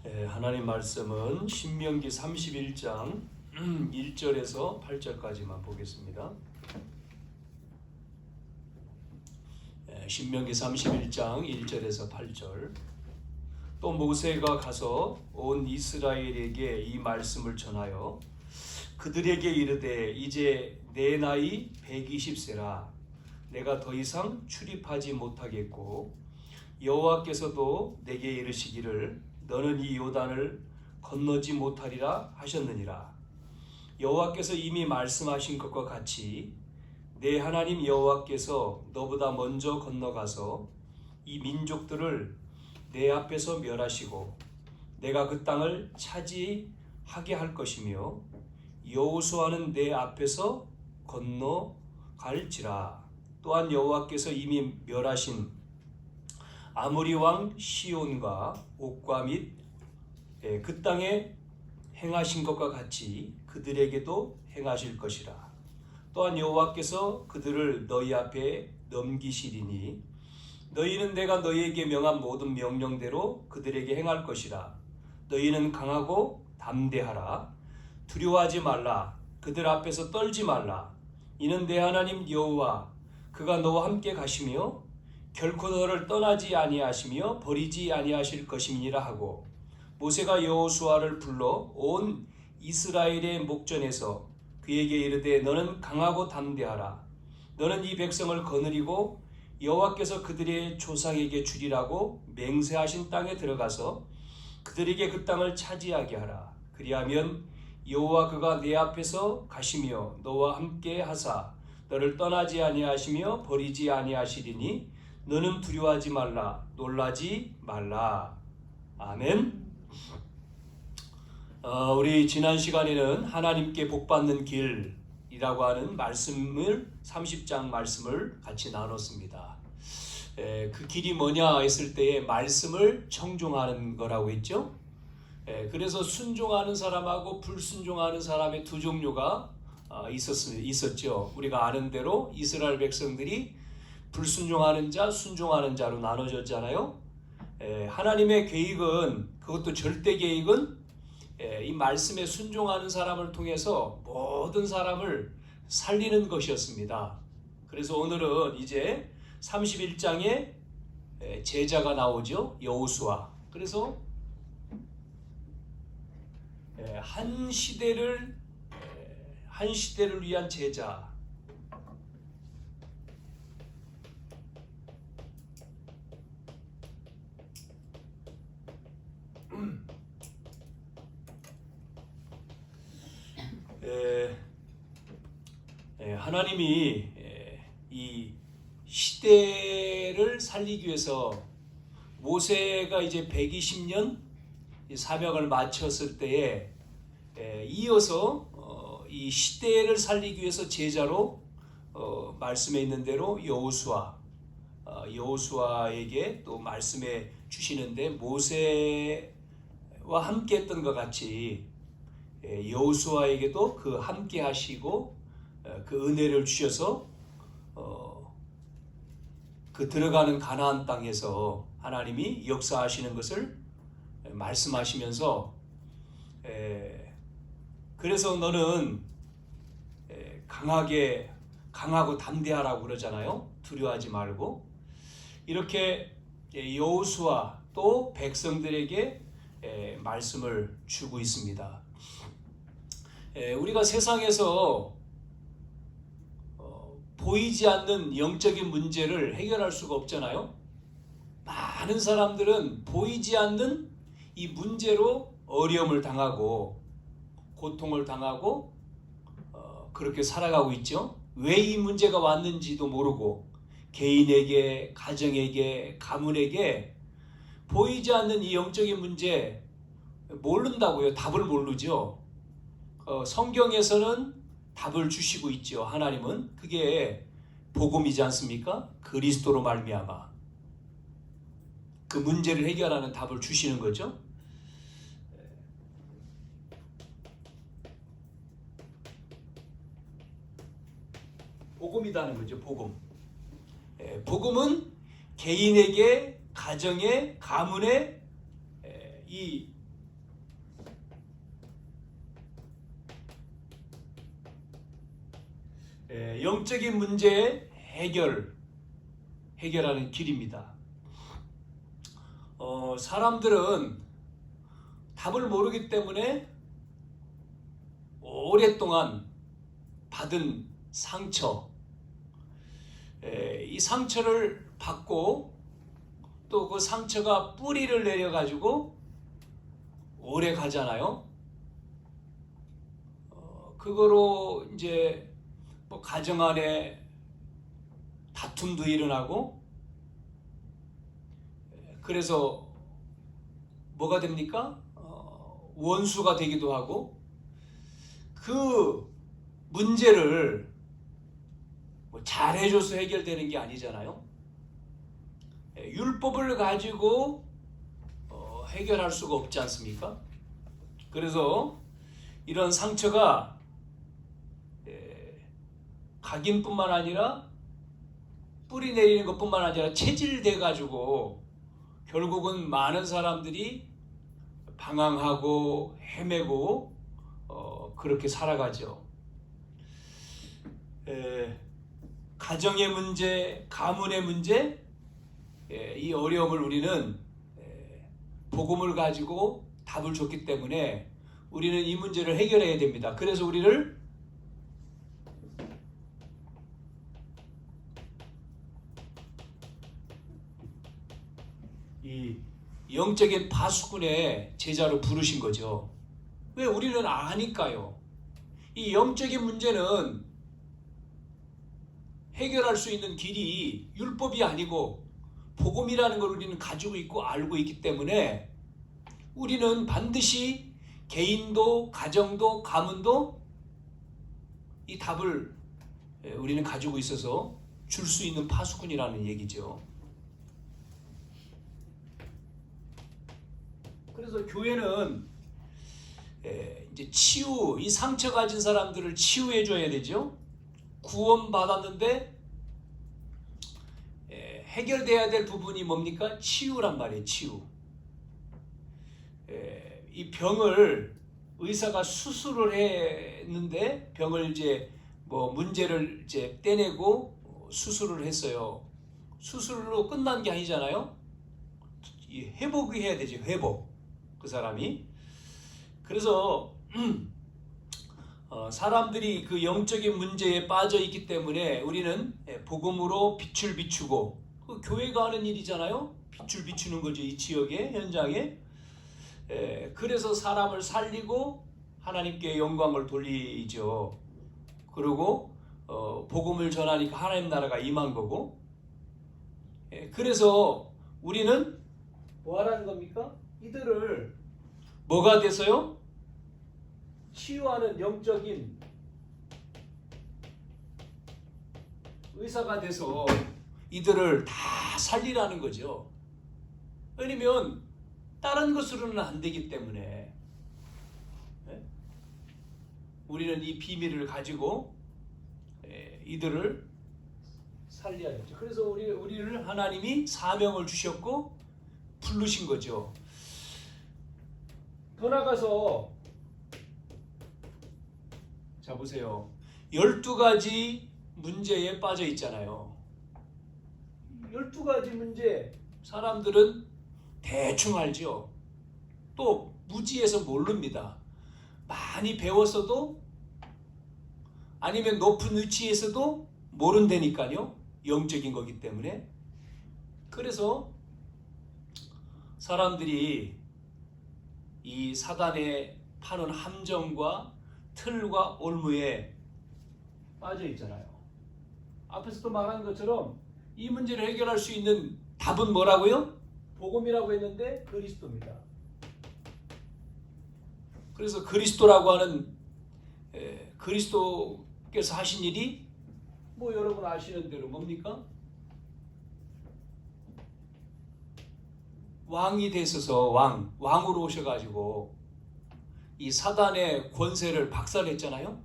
하나님 말씀은 신명기 31장 1절에서 8절까지만 보겠습니다. 신명기 31장 1절에서 8절. 또 모세가 가서 온 이스라엘에게 이 말씀을 전하여 그들에게 이르되 이제 내 나이 120세라 내가 더 이상 출입하지 못하겠고 여호와께서도 내게 이르시기를 너는 이 요단을 건너지 못하리라 하셨느니라. 여호와께서 이미 말씀하신 것과 같이 내 하나님 여호와께서 너보다 먼저 건너가서 이 민족들을 내 앞에서 멸하시고 내가 그 땅을 차지하게 할 것이며 여호수아는 내 앞에서 건너갈지라. 또한 여호와께서 이미 멸하신 아모리 왕 시온과 옥과 및 그 땅에 행하신 것과 같이 그들에게도 행하실 것이라. 또한 여호와께서 그들을 너희 앞에 넘기시리니 너희는 내가 너희에게 명한 모든 명령대로 그들에게 행할 것이라. 너희는 강하고 담대하라. 두려워하지 말라. 그들 앞에서 떨지 말라. 이는 내 하나님 여호와 그가 너와 함께 가시며 결코 너를 떠나지 아니하시며 버리지 아니하실 것임이니라 하고 모세가 여호수아를 불러 온 이스라엘의 목전에서 그에게 이르되 너는 강하고 담대하라. 너는 이 백성을 거느리고 여호와께서 그들의 조상에게 주리라고 맹세하신 땅에 들어가서 그들에게 그 땅을 차지하게 하라. 그리하면 여호와 그가 내 앞에서 가시며 너와 함께 하사 너를 떠나지 아니하시며 버리지 아니하시리니 너는 두려워하지 말라. 놀라지 말라. 아멘. 우리 지난 시간에는 하나님께 복받는 길이라고 하는 말씀을 30장 말씀을 같이 나눴습니다. 그 길이 뭐냐 했을 때에 말씀을 청종하는 거라고 했죠. 그래서 순종하는 사람하고 불순종하는 사람의 두 종류가 있었죠. 우리가 아는 대로 이스라엘 백성들이 불순종하는 자, 순종하는 자로 나눠졌잖아요. 하나님의 계획은, 그것도 절대 계획은 이 말씀에 순종하는 사람을 통해서 모든 사람을 살리는 것이었습니다. 그래서 오늘은 이제 31장에 제자가 나오죠. 여호수아. 그래서 한 시대를 위한 제자. 하나님이 이 시대를 살리기 위해서 모세가 이제 120년 사명을 마쳤을 때에 이어서 이 시대를 살리기 위해서 제자로 말씀에 있는 대로 여호수아에게 또 말씀해 주시는데 모세와 함께 했던 것 같이 여호수아에게도 그 함께 하시고 그 은혜를 주셔서 그 들어가는 가나안 땅에서 하나님이 역사하시는 것을 말씀하시면서 그래서 너는 강하고 담대하라고 그러잖아요. 두려워하지 말고. 이렇게 여호수아 또 백성들에게 말씀을 주고 있습니다. 우리가 세상에서 보이지 않는 영적인 문제를 해결할 수가 없잖아요. 많은 사람들은 보이지 않는 이 문제로 어려움을 당하고 고통을 당하고 그렇게 살아가고 있죠. 왜 이 문제가 왔는지도 모르고 개인에게, 가정에게, 가문에게 보이지 않는 이 영적인 문제 모른다고요. 답을 모르죠. 성경에서는 답을 주시고 있죠. 하나님은 그게 복음이지 않습니까? 그리스도로 말미암아 그 문제를 해결하는 답을 주시는 거죠. 복음이라는 거죠. 복음은 개인에게, 가정에, 가문에 이 영적인 문제의 해결하는 길입니다. 사람들은 답을 모르기 때문에 오랫동안 받은 상처, 이 상처를 받고 또 그 상처가 뿌리를 내려가지고 오래 가잖아요. 그거로 이제 뭐 가정 안에 다툼도 일어나고, 그래서 뭐가 됩니까? 원수가 되기도 하고, 그 문제를 뭐 잘해줘서 해결되는 게 아니잖아요. 율법을 가지고 해결할 수가 없지 않습니까? 그래서 이런 상처가 각인뿐만 아니라 뿌리 내리는 것뿐만 아니라 체질돼 가지고 결국은 많은 사람들이 방황하고 헤매고 그렇게 살아가죠. 가정의 문제, 가문의 문제, 이 어려움을 우리는 복음을 가지고 답을 줬기 때문에 우리는 이 문제를 해결해야 됩니다. 그래서 우리를 이 영적인 파수꾼의 제자로 부르신 거죠. 왜? 우리는 아니까요. 이 영적인 문제는 해결할 수 있는 길이 율법이 아니고 복음이라는 걸 우리는 가지고 있고 알고 있기 때문에 우리는 반드시 개인도 가정도 가문도 이 답을 우리는 가지고 있어서 줄 수 있는 파수꾼이라는 얘기죠. 그래서 교회는 이제 치유, 이 상처 가진 사람들을 치유해 줘야 되죠. 구원 받았는데 해결돼야 될 부분이 뭡니까? 치유란 말이에요. 치유. 이 병을 의사가 수술을 했는데 병을 이제 뭐 문제를 이제 떼내고 수술을 했어요. 수술로 끝난 게 아니잖아요. 회복이 해야 되죠. 회복. 그 사람이. 그래서 사람들이 그 영적인 문제에 빠져 있기 때문에 우리는 복음으로 빛을 비추고, 그 교회가 하는 일이잖아요. 빛을 비추는 거죠. 이 지역에, 현장에. 그래서 사람을 살리고 하나님께 영광을 돌리죠. 그리고 복음을 전하니까 하나님 나라가 임한 거고. 그래서 우리는 뭐 하라는 겁니까? 이들을 뭐가 돼서요? 치유하는 영적인 의사가 돼서 이들을 다 살리라는 거죠. 왜냐면 다른 것으로는 안 되기 때문에 우리는 이 비밀을 가지고 이들을 살려야죠. 그래서 우리를 하나님이 사명을 주셨고 부르신 거죠. 더 나가서 자 보세요. 12가지 문제에 빠져 있잖아요. 12가지 문제 사람들은 대충 알죠. 또 무지해서 모릅니다. 많이 배웠어도 아니면 높은 위치에서도 모른다니까요. 영적인 거기 때문에. 그래서 사람들이 이 사단의 파는 함정과 틀과 올무에 빠져 있잖아요. 앞에서도 말한 것처럼 이 문제를 해결할 수 있는 답은 뭐라고요? 복음이라고 했는데 그리스도입니다. 그래서 그리스도라고 하는 그리스도께서 하신 일이 뭐 여러분 아시는 대로 뭡니까? 왕이 되셔서 왕으로 오셔가지고 이 사단의 권세를 박살냈잖아요.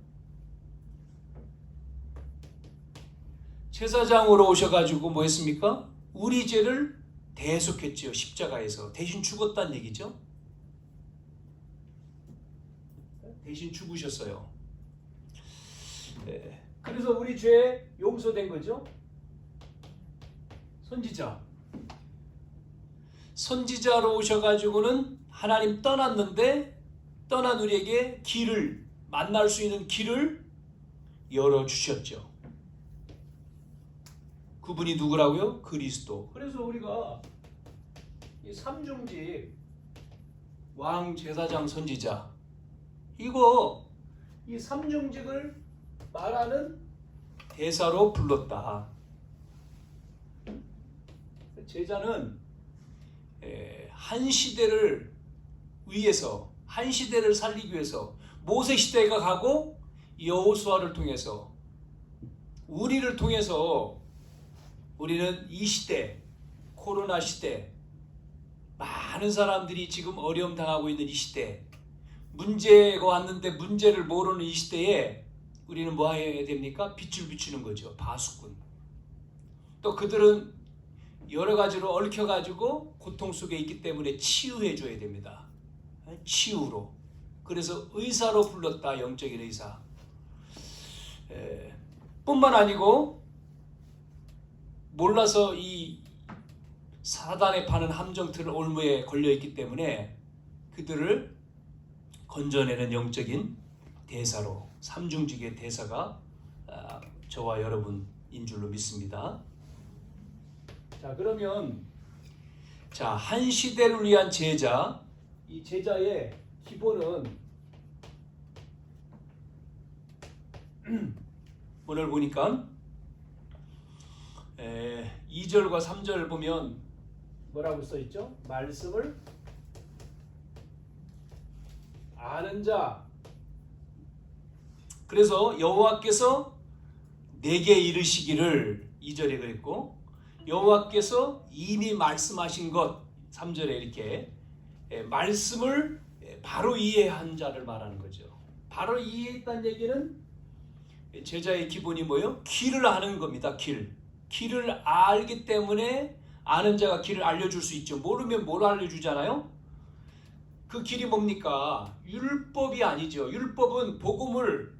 제사장으로 오셔가지고 뭐 했습니까? 우리 죄를 대속했지요. 십자가에서 대신 죽었다는 얘기죠. 대신 죽으셨어요. 그래서 우리 죄 용서된 거죠. 선지자로 오셔가지고는 하나님 떠났는데 떠난 우리에게 길을 만날 수 있는 길을 열어주셨죠. 그분이 누구라고요? 그리스도. 그래서 우리가 이 삼중직 왕, 제사장, 선지자 이 삼중직을 말하는 대사로 불렀다. 제자는 한 시대를 위해서, 한 시대를 살리기 위해서 모세 시대가 가고 여호수아를 통해서 우리를 통해서 우리는 이 시대, 코로나 시대, 많은 사람들이 지금 어려움 당하고 있는 이 시대, 문제가 왔는데 문제를 모르는 이 시대에 우리는 뭐 해야 됩니까? 빛을 비추는 거죠. 파수꾼. 또 그들은 여러 가지로 얽혀가지고 고통 속에 있기 때문에 치유해 줘야 됩니다. 치유로. 그래서 의사로 불렀다. 영적인 의사. 뿐만 아니고 몰라서 이 사단에 파는 함정틀 올무에 걸려있기 때문에 그들을 건져내는 영적인 대사로, 삼중직의 대사가 저와 여러분인 줄로 믿습니다. 자, 그러면 한 시대를 위한 제자, 이 제자의 기본은 오늘 보니까 2절과 3절 보면 뭐라고 써있죠? 말씀을 아는 자. 그래서 여호와께서 내게 이르시기를 2절에 그랬고, 여호와께서 이미 말씀하신 것 3절에 이렇게 말씀을 바로 이해한 자를 말하는 거죠. 바로 이해했다는 얘기는 제자의 기본이 뭐예요? 길을 아는 겁니다. 길을 알기 때문에 아는 자가 길을 알려줄 수 있죠. 모르면 뭘 알려주잖아요? 그 길이 뭡니까? 율법이 아니죠. 율법은 복음을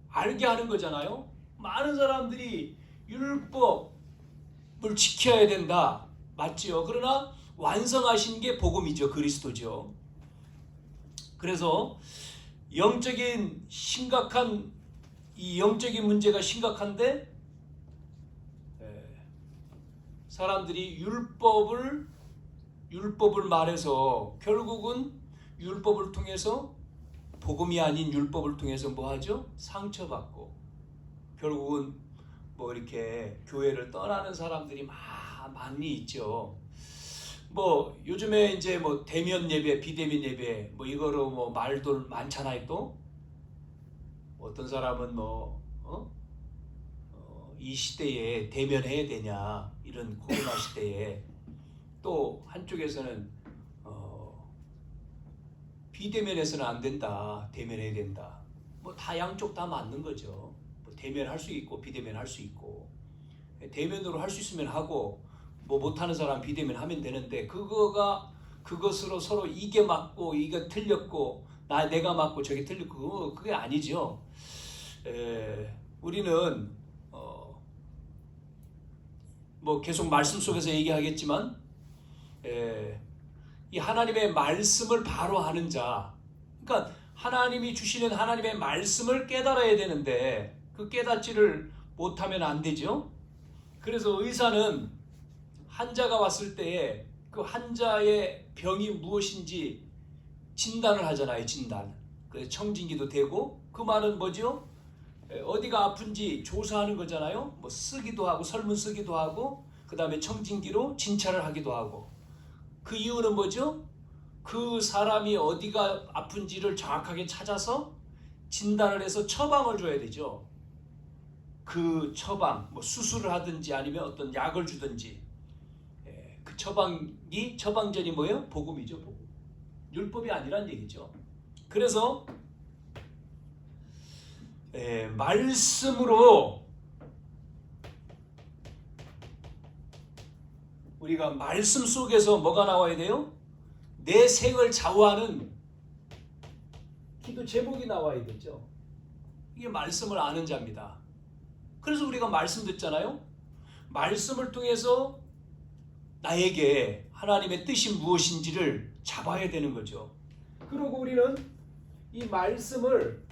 알게 하는 거잖아요. 많은 사람들이 율법을 지켜야 된다. 맞지요? 그러나 완성하신 게 복음이죠. 그리스도죠. 그래서 영적인 심각한 이 영적인 문제가 심각한데 사람들이 율법을 말해서 결국은 율법을 통해서 복음이 아닌 율법을 통해서 뭐 하죠? 상처받고 결국은 뭐 이렇게 교회를 떠나는 사람들이 많이 있죠. 뭐 요즘에 이제 뭐 대면 예배, 비대면 예배 뭐 이거로 뭐 말도 많잖아요. 또 어떤 사람은 이 시대에 대면해야 되냐, 이런 코로나 시대에. 또 한쪽에서는 비대면해서는 안 된다, 대면해야 된다. 뭐 다 양쪽 다 맞는 거죠. 뭐 대면 할 수 있고 비대면 할 수 있고, 대면으로 할 수 있으면 하고 뭐 못하는 사람 비대면 하면 되는데, 그것으로 서로 이게 맞고 이게 틀렸고 내가 맞고 저게 틀렸고 그게 아니죠. 우리는 뭐 계속 말씀 속에서 얘기하겠지만 이 하나님의 말씀을 바로 아는 자, 그러니까 하나님이 주시는 하나님의 말씀을 깨달아야 되는데 그 깨닫지를 못하면 안 되죠. 그래서 의사는 환자가 왔을 때에 그 환자의 병이 무엇인지 진단을 하잖아요. 진단. 그래서 청진기도 되고, 그 말은 뭐죠? 어디가 아픈지 조사하는 거잖아요. 뭐 쓰기도 하고 설문 쓰기도 하고, 그 다음에 청진기로 진찰을 하기도 하고. 그 이유는 뭐죠? 그 사람이 어디가 아픈지를 정확하게 찾아서 진단을 해서 처방을 줘야 되죠. 그 처방, 뭐 수술을 하든지 아니면 어떤 약을 주든지, 그 처방전이 뭐예요? 복음이죠. 복음. 율법이 아니란 얘기죠. 그래서 말씀으로 우리가 말씀 속에서 뭐가 나와야 돼요? 내 생을 좌우하는 기도 제목이 나와야 되죠. 이게 말씀을 아는 자입니다. 그래서 우리가 말씀 듣잖아요. 말씀을 통해서 나에게 하나님의 뜻이 무엇인지를 잡아야 되는 거죠. 그리고 우리는 이 말씀을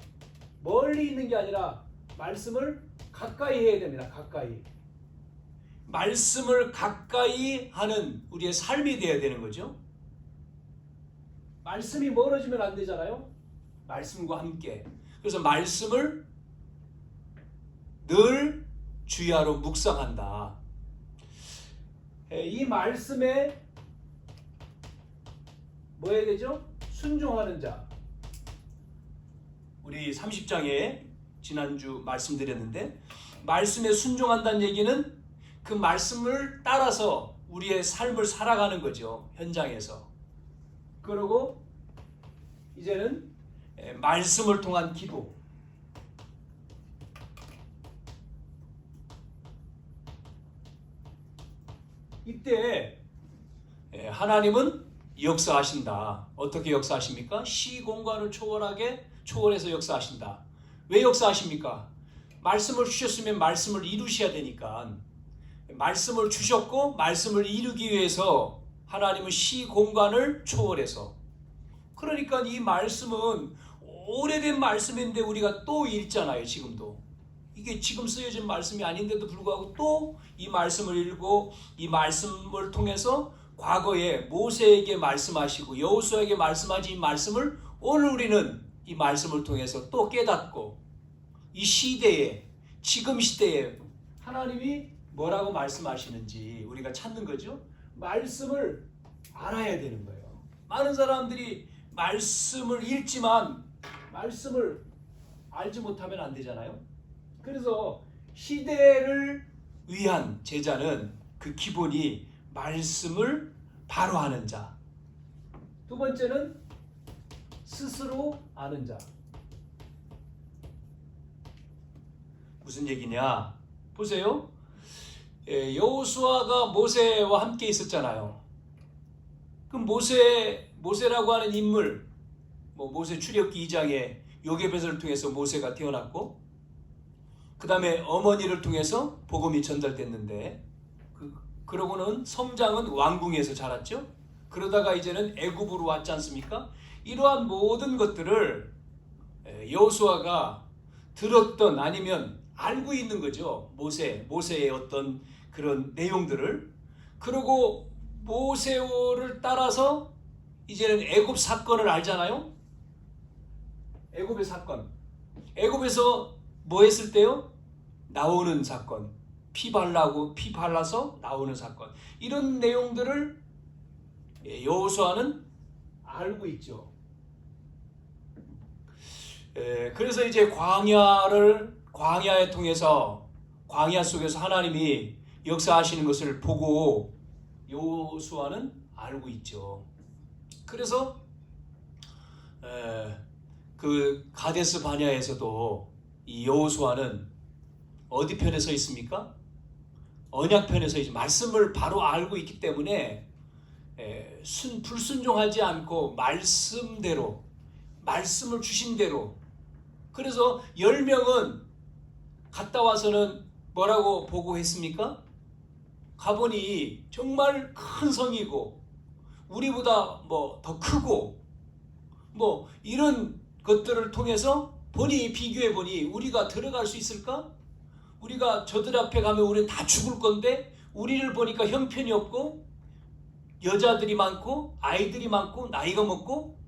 멀리 있는 게 아니라 말씀을 가까이 해야 됩니다. 가까이. 말씀을 가까이 하는 우리의 삶이 되어야 되는 거죠. 말씀이 멀어지면 안 되잖아요. 말씀과 함께. 그래서 말씀을 늘 주야로 묵상한다. 이 말씀에 뭐 해야 되죠? 순종하는 자. 우리 30장에 지난주 말씀드렸는데, 말씀에 순종한다는 얘기는 그 말씀을 따라서 우리의 삶을 살아가는 거죠. 현장에서. 그리고 이제는 말씀을 통한 기도. 이때 하나님은 역사하신다. 어떻게 역사하십니까? 시공간을 초월해서 역사하신다. 왜 역사하십니까? 말씀을 주셨으면 말씀을 이루셔야 되니까. 말씀을 주셨고 말씀을 이루기 위해서 하나님은 시공간을 초월해서. 그러니까 이 말씀은 오래된 말씀인데 우리가 또 읽잖아요. 지금도. 이게 지금 쓰여진 말씀이 아닌데도 불구하고 또 이 말씀을 읽고 이 말씀을 통해서 과거에 모세에게 말씀하시고 여호수아에게 말씀하신 이 말씀을 오늘 우리는 이 말씀을 통해서 또 깨닫고 이 시대에, 지금 시대에 하나님이 뭐라고 말씀하시는지 우리가 찾는 거죠. 말씀을 알아야 되는 거예요. 많은 사람들이 말씀을 읽지만 말씀을 알지 못하면 안 되잖아요. 그래서 시대를 위한 제자는 그 기본이 말씀을 바로 아는 자. 두 번째는 스스로 아는 자. 무슨 얘기냐? 보세요. 여호수아가 모세와 함께 있었잖아요. 그럼 모세라고 하는 인물, 모세 출애굽기 2장에 요게벳을 통해서 모세가 태어났고, 그 다음에 어머니를 통해서 복음이 전달됐는데, 그러고는 성장은 왕궁에서 자랐죠. 그러다가 이제는 애굽으로 왔지 않습니까? 이러한 모든 것들을 여호수아가 들었던 아니면 알고 있는 거죠. 모세의 어떤 그런 내용들을. 그리고 모세를 따라서 이제는 애굽 사건을 알잖아요. 애굽의 사건. 애굽에서 뭐 했을 때요? 나오는 사건. 피 발라서 나오는 사건. 이런 내용들을 여호수아는 알고 있죠. 그래서 이제 광야에 통해서 광야 속에서 하나님이 역사하시는 것을 보고 여호수아는 알고 있죠. 그래서 그 가데스 바냐에서도 이 여호수아는 어디 편에 서 있습니까? 언약 편에 서 있죠. 말씀을 바로 알고 있기 때문에 불순종하지 않고 말씀대로, 말씀을 주신 대로. 그래서 10명은 갔다 와서는 뭐라고 보고했습니까? 가보니 정말 큰 성이고 우리보다 더 크고 이런 것들을 통해서 비교해 보니 우리가 들어갈 수 있을까? 우리가 저들 앞에 가면 우리는 다 죽을 건데 우리를 보니까 형편이 없고 여자들이 많고 아이들이 많고 나이가 먹고,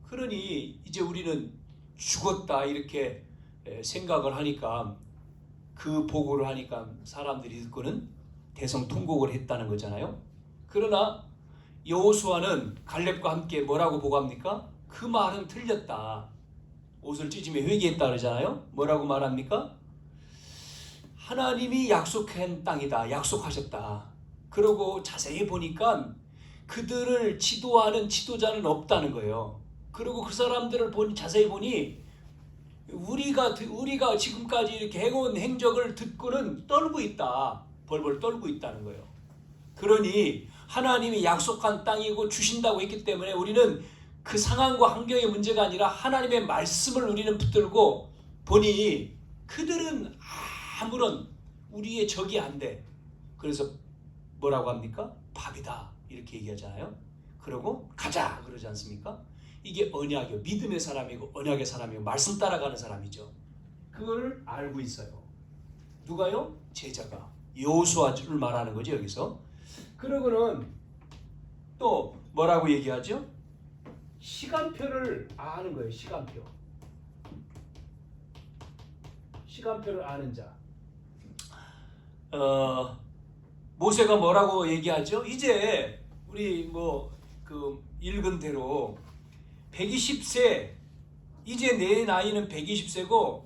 그러니 이제 우리는 죽었다 이렇게 생각을 하니까, 그 보고를 하니까 사람들이 듣고는 대성통곡을 했다는 거잖아요. 그러나 여호수아는 갈렙과 함께 뭐라고 보고합니까? 그 말은 틀렸다. 옷을 찢으며 회개했다 그러잖아요. 뭐라고 말합니까? 하나님이 약속한 땅이다. 약속하셨다. 그러고 자세히 보니까 그들을 지도하는 지도자는 없다는 거예요. 그리고 그 사람들을 자세히 보니 우리가 지금까지 이렇게 해온 행적을 듣고는 떨고 있다. 벌벌 떨고 있다는 거예요. 그러니 하나님이 약속한 땅이고 주신다고 했기 때문에 우리는 그 상황과 환경의 문제가 아니라 하나님의 말씀을 우리는 붙들고 보니 그들은 아무런 우리의 적이 안 돼. 그래서 뭐라고 합니까? 밥이다 이렇게 얘기하잖아요. 그러고 가자 그러지 않습니까? 이게 언약이요. 믿음의 사람이고 언약의 사람이고 말씀 따라가는 사람이죠. 그걸 알고 있어요. 누가요? 제자가. 여호수아를 말하는 거죠 여기서. 그러고는 또 뭐라고 얘기하죠? 시간표를 아는 거예요. 시간표를 아는 자. 모세가 뭐라고 얘기하죠? 이제 우리 그 읽은 대로 120세, 이제 내 나이는 120세고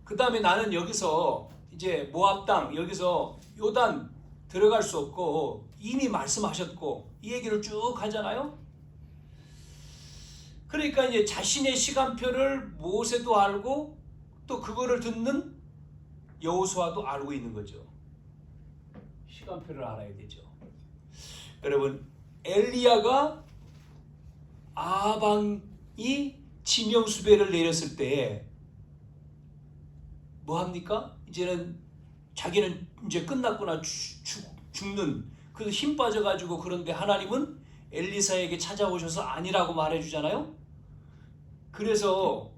그 다음에 나는 여기서 이제 모압 땅 여기서 요단 들어갈 수 없고 이미 말씀하셨고 이 얘기를 쭉 하잖아요. 그러니까 이제 자신의 시간표를 모세도 알고 또 그거를 듣는 여호수아도 알고 있는 거죠. 시간표를 알아야 되죠. 여러분, 엘리야가 아방이 지명수배를 내렸을 때 뭐 합니까? 이제는 자기는 이제 끝났구나 죽는 그 힘 빠져가지고. 그런데 하나님은 엘리사에게 찾아오셔서 아니라고 말해주잖아요. 그래서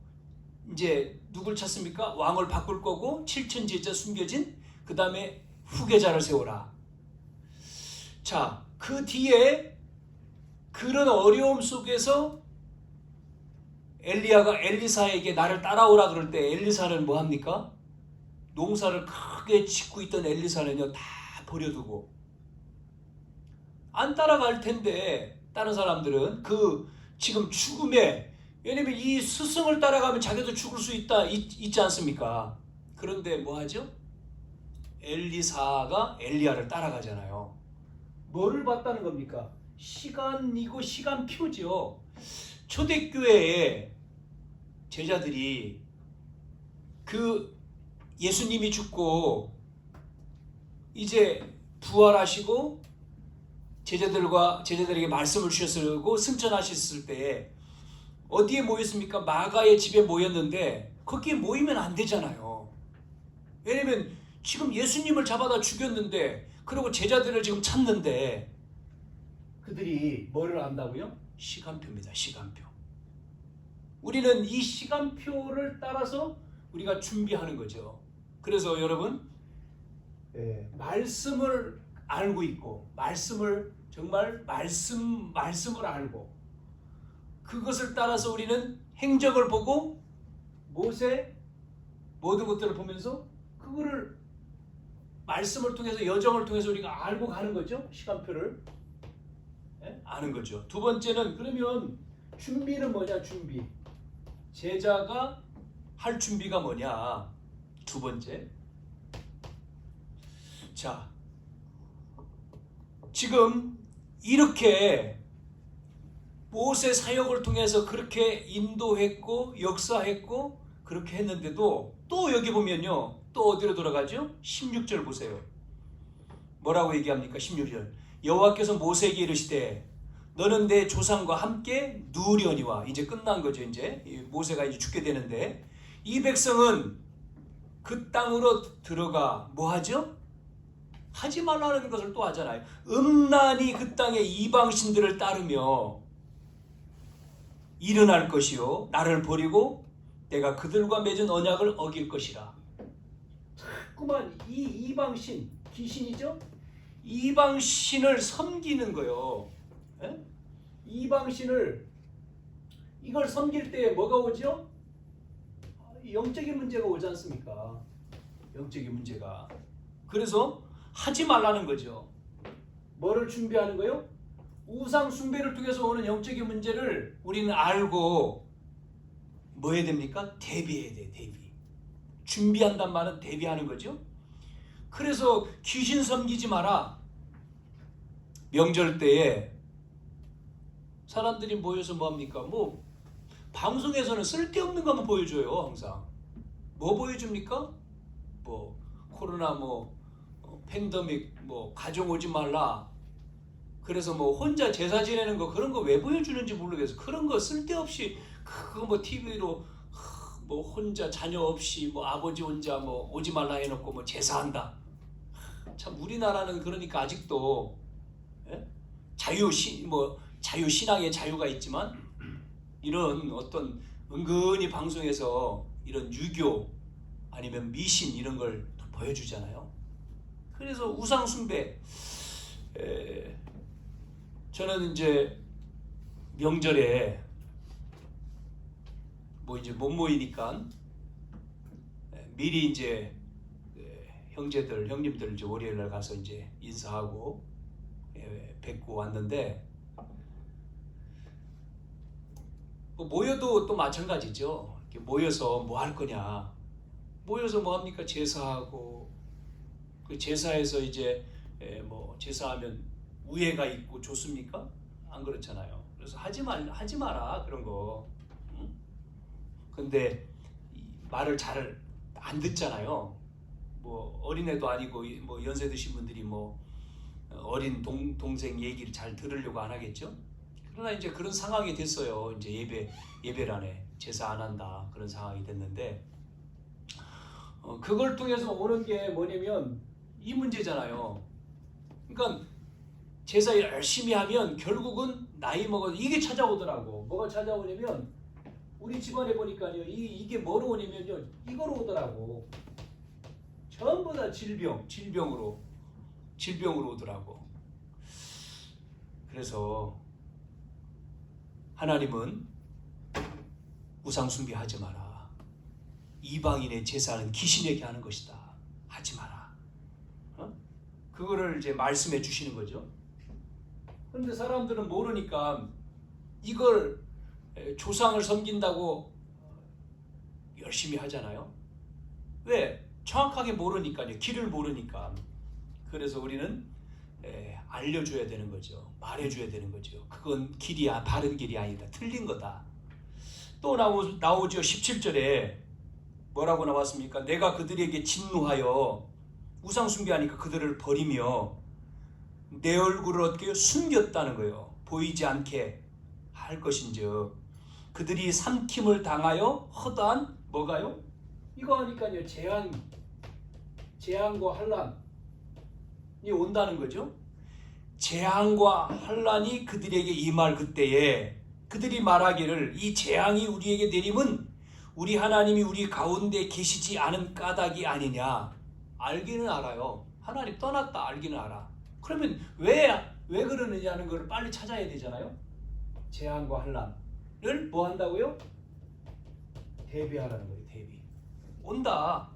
이제 누굴 찾습니까? 왕을 바꿀 거고 7천 제자 숨겨진 그 다음에 후계자를 세워라. 자, 그 뒤에 그런 어려움 속에서 엘리야가 엘리사에게 나를 따라오라 그럴 때 엘리사는 뭐 합니까? 농사를 크게 짓고 있던 엘리사는요 다 버려두고 안 따라갈 텐데 다른 사람들은 그 지금 죽음에, 왜냐면 이 스승을 따라가면 자기도 죽을 수 있지 않습니까? 그런데 뭐 하죠? 엘리사가 엘리야를 따라가잖아요. 뭐를 봤다는 겁니까? 시간이고 시간표죠. 초대교회의 제자들이 그 예수님이 죽고 이제 부활하시고 제자들에게 말씀을 주셨고 승천하셨을 때 어디에 모였습니까? 마가의 집에 모였는데 거기에 모이면 안 되잖아요. 왜냐면 지금 예수님을 잡아다 죽였는데, 그리고 제자들을 지금 찾는데 그들이 뭐를 안다고요? 시간표입니다. 시간표. 우리는 이 시간표를 따라서 우리가 준비하는 거죠. 그래서 여러분, 말씀을 알고 있고 말씀을 정말 말씀을 알고 그것을 따라서 우리는 행적을 보고 모세 모든 것들을 보면서 그거를 말씀을 통해서 여정을 통해서 우리가 알고 가는 거죠. 시간표를 아는 거죠. 두 번째는 그러면 준비는 뭐냐? 준비. 제자가 할 준비가 뭐냐? 두 번째. 자, 지금 이렇게 모세 사역을 통해서 그렇게 인도했고 역사했고 그렇게 했는데도 또 여기 보면요, 또 어디로 돌아가죠? 16절 보세요. 뭐라고 얘기합니까? 16절. 여호와께서 모세에게 이르시되 너는 내 조상과 함께 누우려니와. 이제 끝난 거죠. 이제 모세가 이제 죽게 되는데 이 백성은 그 땅으로 들어가 뭐 하죠? 하지 말라는 것을 또 하잖아요. 음란히 그 땅의 이방신들을 따르며 일어날 것이요 나를 버리고 내가 그들과 맺은 언약을 어길 것이라. 자꾸만 이 이방신, 귀신이죠? 이방신을 섬기는 거요. 이방신을, 이걸 섬길 때 뭐가 오죠? 영적인 문제가 오지 않습니까? 영적인 문제가. 그래서 하지 말라는 거죠. 뭐를 준비하는 거요? 우상 숭배를 통해서 오는 영적인 문제를 우리는 알고 뭐 해야 됩니까? 대비해야 돼. 대비. 준비한단 말은 대비하는 거죠. 그래서 귀신 섬기지 마라. 명절 때에 사람들이 모여서 뭐 합니까? 뭐 방송에서는 쓸데없는 것만 보여줘요. 항상 뭐 보여줍니까? 뭐 코로나 팬데믹 가정 오지 말라. 그래서 혼자 제사 지내는 거, 그런 거 왜 보여주는지 모르겠어. 그런 거 쓸데없이 그거 TV로 뭐 혼자 자녀 없이 뭐 아버지 혼자 뭐 오지 말라 해놓고 뭐 제사한다. 참 우리나라는 그러니까 아직도 예? 자유신앙의 자유가 있지만 이런 어떤 은근히 방송에서 이런 유교 아니면 미신 이런 걸 보여주잖아요. 그래서 우상 숭배, 저는 이제 명절에 뭐 이제 못 모이니까 미리 이제 형님들 이제 월요일 날 가서 이제 인사하고 뵙고 왔는데, 모여도 또 마찬가지죠. 모여서 뭐 할 거냐? 모여서 뭐 합니까? 제사하고, 그 제사에서 이제 뭐 제사하면 우애가 있고 좋습니까? 안 그렇잖아요. 그래서 하지 마라 그런 거. 응? 근데 말을 잘 안 듣잖아요. 뭐 어린애도 아니고 뭐 연세 드신 분들이 뭐 어린 동생 얘기를 잘 들으려고 안 하겠죠. 그러나 이제 그런 상황이 됐어요. 이제 예배란에 제사 안 한다 그런 상황이 됐는데, 그걸 통해서 오는 게 뭐냐면 이 문제잖아요. 그러니까 제사 열심히 하면 결국은 나이 먹어서 이게 찾아오더라고. 뭐가 찾아오냐면 우리 집안에 보니까요, 이게 뭐로 오냐면요, 이거로 오더라고. 전부 다 질병으로 오더라고. 그래서 하나님은 우상 숭배하지 마라. 이방인의 제사는 귀신에게 하는 것이다. 하지 마라. 그거를 이제 말씀해 주시는 거죠. 그런데 사람들은 모르니까 이걸 조상을 섬긴다고 열심히 하잖아요. 왜? 정확하게 모르니까요. 길을 모르니까. 그래서 우리는 알려줘야 되는 거죠. 말해줘야 되는 거죠. 그건 바른 길이 아니다. 틀린 거다. 또 나오죠. 17절에 뭐라고 나왔습니까? 내가 그들에게 진노하여 우상 숭배하니까 그들을 버리며 내 얼굴을 어떻게 숨겼다는 거예요. 보이지 않게 할 것인즉 그들이 삼킴을 당하여 허다한 뭐가요? 이거 하니까요, 재앙과 환란이 온다는 거죠. 재앙과 환란이 그들에게 임할 그때에 그들이 말하기를 이 재앙이 우리에게 내림은 우리 하나님이 우리 가운데 계시지 않은 까닭이 아니냐. 알기는 알아요. 하나님 떠났다 알기는 알아. 그러면 왜 그러느냐는 걸 빨리 찾아야 되잖아요. 재앙과 환란을 뭐 한다고요? 대비하라는 거예요. 대비. 온다.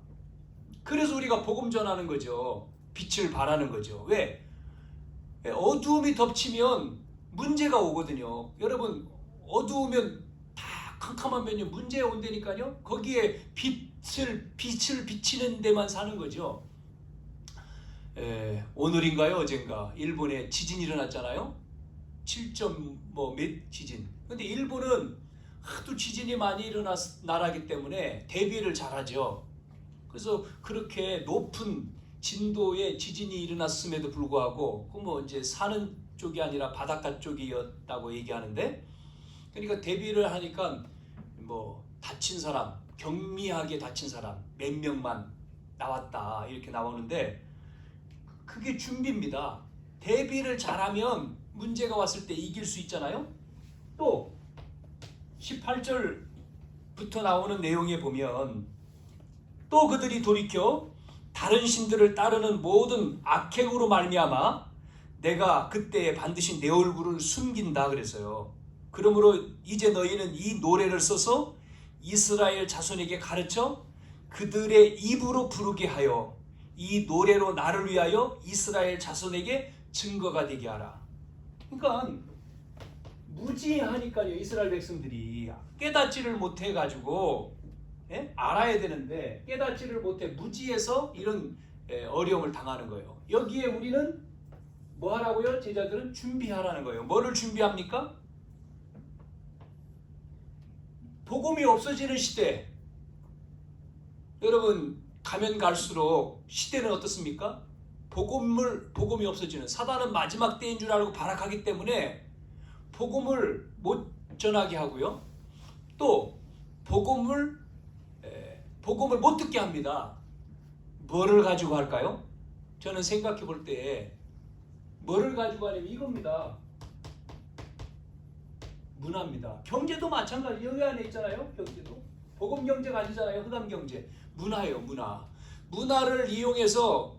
그래서 우리가 복음 전하는 거죠. 빛을 발하는 거죠. 왜? 어두움이 덮치면 문제가 오거든요. 여러분, 어두우면 다 캄캄하면요, 문제가 온다니까요. 거기에 빛을 비치는 데만 사는 거죠. 오늘인가요? 어젠가 일본에 지진이 일어났잖아요. 7점 뭐 몇 지진. 근데 일본은 하도 지진이 많이 일어난 나라기 때문에 대비를 잘하죠. 그래서 그렇게 높은 진도의 지진이 일어났음에도 불구하고 그 뭐 이제 사는 쪽이 아니라 바닷가 쪽이었다고 얘기하는데, 그러니까 대비를 하니까 뭐 다친 사람, 경미하게 다친 사람 몇 명만 나왔다 이렇게 나오는데, 그게 준비입니다. 대비를 잘하면 문제가 왔을 때 이길 수 있잖아요. 또 18절부터 나오는 내용에 보면 또 그들이 돌이켜 다른 신들을 따르는 모든 악행으로 말미암아 내가 그때 반드시 내 얼굴을 숨긴다 그랬어요. 그러므로 이제 너희는 이 노래를 써서 이스라엘 자손에게 가르쳐 그들의 입으로 부르게 하여 이 노래로 나를 위하여 이스라엘 자손에게 증거가 되게 하라. 그러니까 무지하니까요. 이스라엘 백성들이 깨닫지를 못해가지고 알아야 되는데 깨닫지를 못해 무지해서 이런 어려움을 당하는 거예요. 여기에 우리는 뭐 하라고요? 제자들은 준비하라는 거예요. 뭐를 준비합니까? 복음이 없어지는 시대. 여러분, 가면 갈수록 시대는 어떻습니까? 복음이 없어지는, 사단은 마지막 때인 줄 알고 발악하기 때문에 복음을 못 전하게 하고요. 또 복음을 복음을 못 듣게 합니다. 뭐를 가지고 할까요? 저는 생각해 볼 때 뭐를 가지고 하냐면 이겁니다. 문화입니다. 경제도 마찬가지. 여기 안에 있잖아요. 경제도. 복음 경제가 아니잖아요. 흑암 경제. 문화예요. 문화. 문화를 이용해서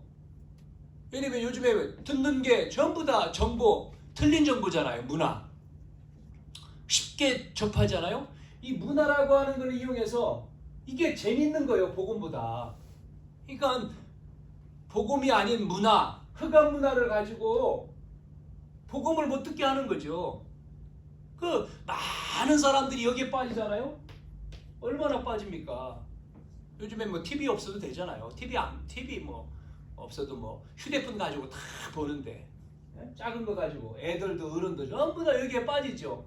왜냐면 요즘에 듣는 게 전부 다 정보, 틀린 정보잖아요. 문화. 쉽게 접하잖아요. 이 문화라고 하는 걸 이용해서 이게 재밌는 거예요. 복음보다. 그러니까 복음이 아닌 문화, 흑암 문화를 가지고 복음을 못 듣게 하는 거죠. 그 많은 사람들이 여기에 빠지잖아요. 얼마나 빠집니까? 요즘에 뭐 TV 없어도 되잖아요. TV 뭐 없어도 뭐 휴대폰 가지고 다 보는데 작은 거 가지고 애들도 어른도 전부 다 여기에 빠지죠.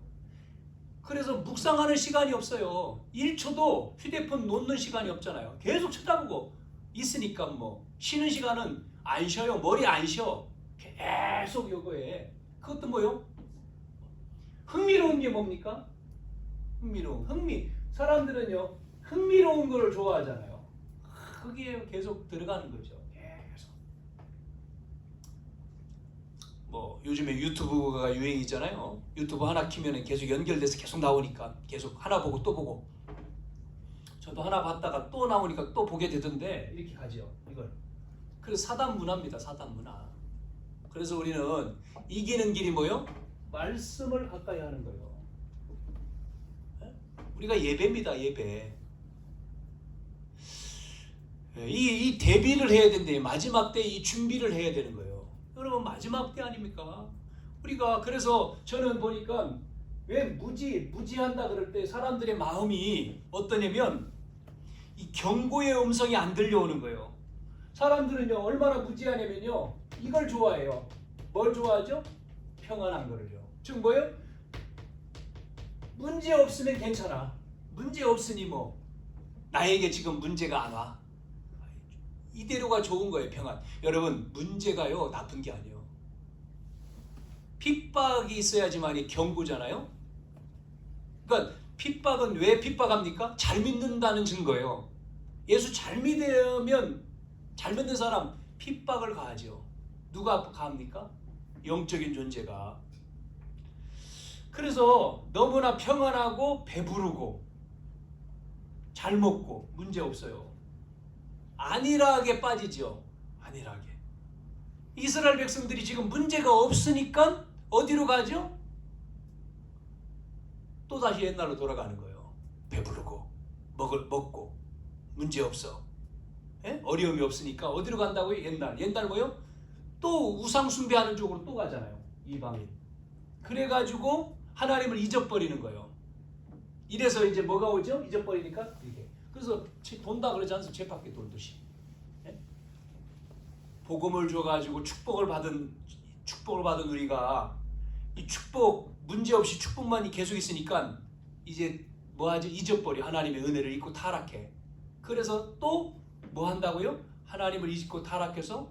그래서 묵상하는 시간이 없어요. 1초도 휴대폰 놓는 시간이 없잖아요. 계속 쳐다보고 있으니까 뭐 쉬는 시간은 안 쉬어요. 머리 안 쉬어. 계속 요거에. 그것도 뭐요? 흥미로운 게 뭡니까? 사람들은요 흥미로운 거를 좋아하잖아요. 거기에 계속 들어가는 거죠. 계속. 뭐 요즘에 유튜브가 유행이잖아요. 유튜브 하나 키면은 계속 연결돼서 계속 나오니까 계속 하나 보고 또 보고. 저도 하나 봤다가 또 나오니까 또 보게 되던데 이렇게 가죠. 이걸. 그래서 사단 문화입니다. 사단 문화. 그래서 우리는 이기는 길이 뭐요? 말씀을 가까이 하는 거예요. 우리가 예배입니다. 예배. 이 대비를 해야 된대. 마지막 때 이 준비를 해야 되는 거예요. 여러분 마지막 때 아닙니까? 우리가 그래서 저는 보니까 왜 무지한다 그럴 때 사람들의 마음이 어떠냐면 이 경고의 음성이 안 들려오는 거예요. 사람들은요 얼마나 무지하냐면요 이걸 좋아해요. 뭘 좋아하죠? 평안한 거를요. 즉 뭐예요? 문제 없으면 괜찮아. 문제 없으니 뭐 나에게 지금 문제가 안 와. 이대로가 좋은 거예요. 평안. 여러분 문제가요 나쁜 게 아니에요. 핍박이 있어야지만이 경고잖아요. 그러니까 핍박은 왜 핍박합니까? 잘 믿는다는 증거예요. 예수 잘 믿으면 잘 믿는 사람 핍박을 가하죠. 누가 가합니까? 영적인 존재가. 그래서 너무나 평안하고 배부르고 잘 먹고 문제 없어요. 안일하게 빠지죠. 안일하게. 이스라엘 백성들이 지금 문제가 없으니까 어디로 가죠? 또다시 옛날로 돌아가는 거예요. 배부르고 먹고 문제 없어. 예? 어려움이 없으니까 어디로 간다고요? 옛날 뭐요? 또 우상 숭배하는 쪽으로 또 가잖아요. 이방인. 그래가지고 하나님을 잊어버리는 거예요. 이래서 이제 뭐가 오죠? 잊어버리니까 이게. 그래서 돈다 그러지 않습니까? 쳇바퀴 돌듯이. 예? 복음을 줘가지고 축복을 받은 우리가 이 축복 문제 없이 축복만이 계속 있으니까 이제 뭐하죠? 잊어버려. 하나님의 은혜를 잊고 타락해. 그래서 또 뭐 한다고요? 하나님을 잊고 타락해서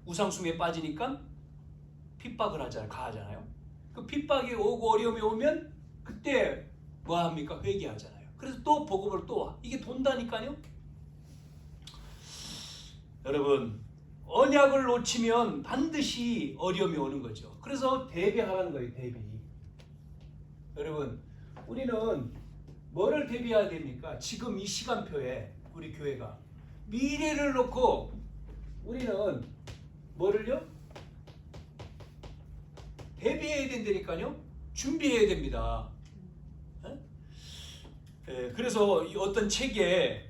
우상숭배에 빠지니까 핍박을 가하잖아요. 그 핍박이 오고 어려움이 오면 그때 뭐 합니까? 회개하잖아요. 그래서 또 복음을 또 와. 이게 돈다니까요. 여러분 언약을 놓치면 반드시 어려움이 오는 거죠. 그래서 대비하라는 거예요. 대비. 여러분 우리는 뭐를 대비해야 됩니까? 지금 이 시간표에 우리 교회가 미래를 놓고 우리는 뭐를요? 대비해야 된다니까요. 준비해야 됩니다. 그래서 어떤 책에